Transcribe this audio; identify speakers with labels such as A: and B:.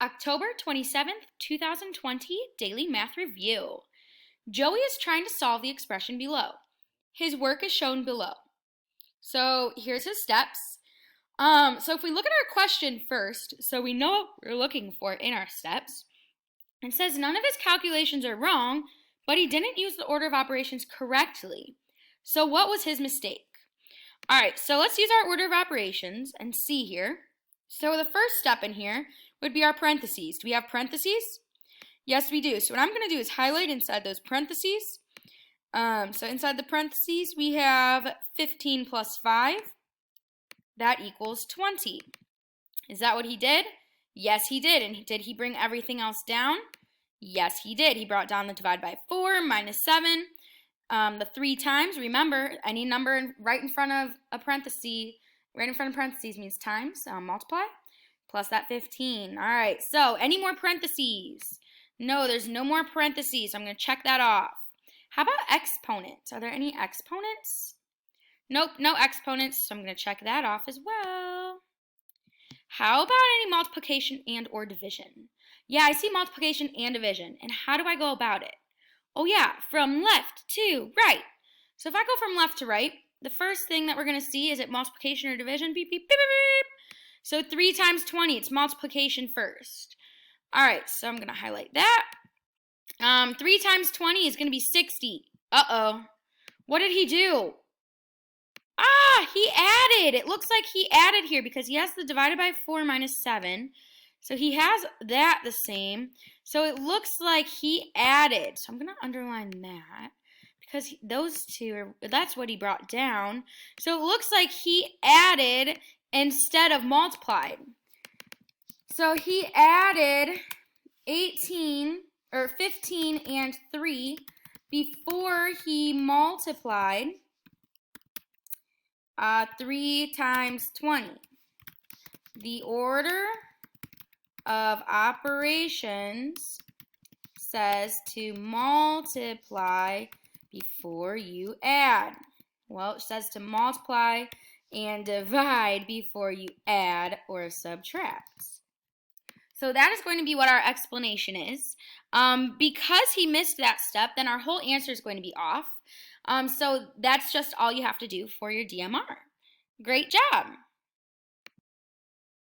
A: October 27th, 2020, Daily Math Review. Joey is trying to solve the expression below. His work is shown below. So here's his steps. So if we look at our question first, so we know what we're looking for in our steps, it says none of his calculations are wrong, but he didn't use the order of operations correctly. So what was his mistake? All right, so let's use our order of operations and see here. So the first step in here would be our parentheses. Do we have parentheses? Yes, we do. So what I'm going to do is highlight inside those parentheses. So inside the parentheses, we have 15 plus 5. That equals 20. Is that what he did? Yes, he did. And did he bring everything else down? Yes, he did. He brought down the divide by 4, minus 7. The 3 times, remember, any number right in front of a parenthesis, right in front of parentheses means times, multiply, plus that 15. All right, so any more parentheses? No, there's no more parentheses, so I'm going to check that off. How about exponents? Are there any exponents? Nope, no exponents, so I'm going to check that off as well. How about any multiplication and or division? Yeah, I see multiplication and division, and how do I go about it? Oh yeah, from left to right. So if I go from left to right, the first thing that we're going to see is it multiplication or division? Beep, beep, beep, beep, beep. So 3 times 20, it's multiplication first. All right, so I'm going to highlight that. 3 times 20 is going to be 60. Uh-oh. What did he do? He added. It looks like he added here because he has the divided by 4 minus 7. So he has that the same. So it looks like he added. So I'm going to underline that because those two, that's what he brought down. So it looks like he added instead of multiplied. So he added 15 and 3 before he multiplied 3 times 20. The order of operations says to multiply before you add. Well, it says to multiply and divide before you add or subtract. So that is going to be what our explanation is. Because he missed that step, then our whole answer is going to be off. So that's just all you have to do for your DMR. Great job!